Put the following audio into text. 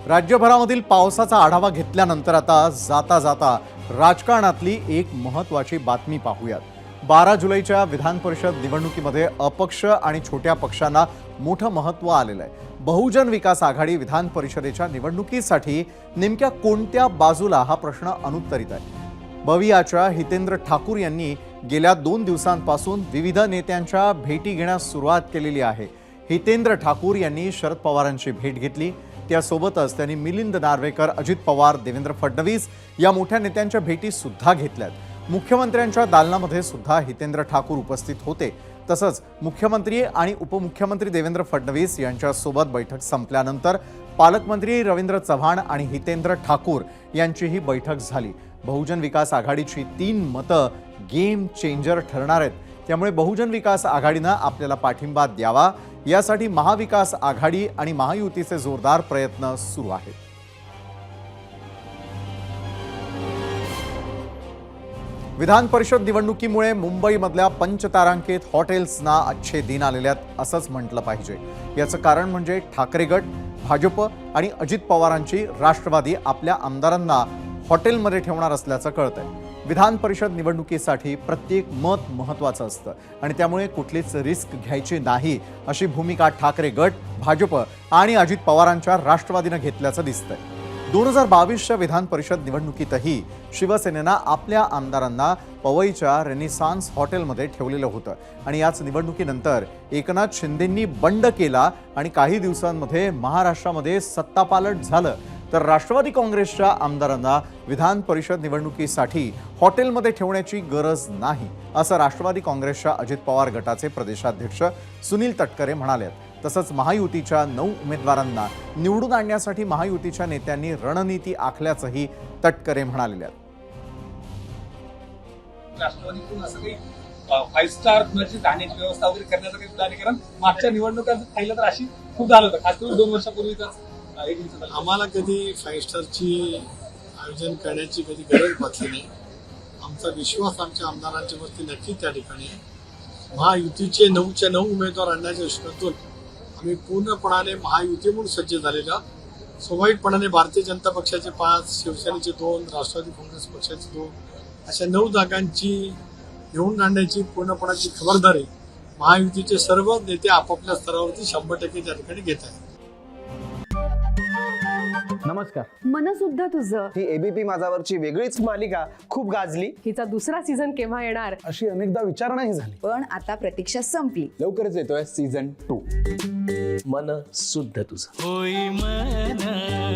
राज्यभरामधील पावसाचा आढावा घेतल्यानंतर आता जाता जाता राजकारणातली एक महत्त्वाची बातमी पाहूयात। 12 जुलैच्या विधान परिषद निवडणुकीमध्ये अपक्ष आणि छोट्या पक्षांना मोठं महत्त्व आलेलं आहे। बहुजन विकास आघाडी विधान परिषदेच्या निवडणुकीसाठी नेमक्या कोणत्या बाजूला हा प्रश्न अनुत्तरित आहे। बवियाच्या हितेंद्र ठाकूर यांनी गेल्या 2 दिवसांपासून विविध नेत्यांच्या भेटी घेण्यास सुरुवात केलेली आहे। हितेंद्र ठाकूर यांनी शरद पवारांची भेट घेतली, त्यासोबतच त्यांनी मिलिंद नार्वेकर, अजित पवार, देवेंद्र फडणवीस या मोठ्या नेत्यांच्या भेटी सुद्धा घेतल्यात। मुख्यमंत्र्यांच्या दालनामध्ये सुद्धा हितेंद्र ठाकूर उपस्थित होते। तसंच मुख्यमंत्री आणि उपमुख्यमंत्री देवेंद्र फडणवीस यांच्यासोबत बैठक संपल्यानंतर पालकमंत्री रवींद्र चव्हाण आणि हितेंद्र ठाकूर यांचीही बैठक झाली। बहुजन विकास आघाडीची 3 मतं गेम चेंजर ठरणार आहेत, त्यामुळे बहुजन विकास आघाडीनं आपल्याला पाठिंबा द्यावा यासाठी महाविकास आघाडी आणि महायुतीचे जोरदार प्रयत्न सुरू आहेत। विधान परिषद निवडणुकीमुळे मुंबईमधल्या पंचतारांकित हॉटेल्सना अच्छे दिन आलेले आहेत असंच म्हटलं पाहिजे। याचं कारण म्हणजे ठाकरे गट, भाजप आणि अजित पवारांची राष्ट्रवादी आपल्या आमदारांना हॉटेलमध्ये ठेवणार असल्याचं कळतंय। विधान परिषद निवडणुकीसाठी प्रत्येक मत महत्त्वाचं असतं आणि त्यामुळे कुठलीच रिस्क घ्यायची नाही अशी भूमिका ठाकरे गट, भाजप आणि अजित पवारांच्या राष्ट्रवादीनं घेतल्याचं दिसतंय। 2022च्या विधान परिषद निवडणुकीतही शिवसेनेनं आपल्या आमदारांना पवईच्या रेनेसान्स हॉटेलमध्ये ठेवलेलं होतं आणि याच निवडणुकीनंतर एकनाथ शिंदेंनी बंड केला आणि काही दिवसांमध्ये महाराष्ट्रामध्ये सत्तापालट झालं, तर राष्ट्रवादी काँग्रेसच्या आमदारांना विधान परिषद निवडणुकीसाठी हॉटेलमध्ये ठेवण्याची गरज नाही असं राष्ट्रवादी काँग्रेसच्या अजित पवार गटाचे प्रदेशाध्यक्ष सुनील तटकरे म्हणाले। तसंच महायुतीच्या 9 उमेदवारांना निवडून आणण्यासाठी महायुतीच्या नेत्यांनी रणनीती आखल्याचंही तटकरे म्हणाले। राष्ट्रवादीतून असं काही 5 स्टार कुणाची राहण्याची व्यवस्था वगैरे करण्याचं काही प्लॅन, कारण मागच्या निवडणुकात पाहिलं तर अशी खूप झालं होतं, खास करून 2 वर्षापूर्वीच आम्हाला कधी 5 स्टारची आयोजन करण्याची कधी गरज भासली नाही। आमचा विश्वास आमच्या आमदारांच्या वरती नक्की त्या ठिकाणी आहे। महायुतीचे 9च्या 9 उमेदवार आणण्याच्या दृष्टीतून आम्ही पूर्णपणाने महायुती म्हणून सज्ज झालेला। स्वाभाविकपणाने भारतीय जनता पक्षाचे 5, शिवसेनेचे 2, राष्ट्रवादी काँग्रेस पक्षाचे 2 अशा 9 जागांची घेऊन आणण्याची पूर्णपणाची खबरदारी महायुतीचे सर्व नेते आपापल्या स्तरावरती 100% त्या ठिकाणी घेत आहेत। नमस्कार। मन सुद्धा तुझं ही एबीपी माझावरची वेगळीच मालिका खूप गाजली। हिचा दुसरा सीझन केव्हा येणार अशी अनेकदा विचारणा झाली, पण आता प्रतीक्षा संपली। लवकरच येतोय सीझन 2। मन शुद्ध तुझं होई मन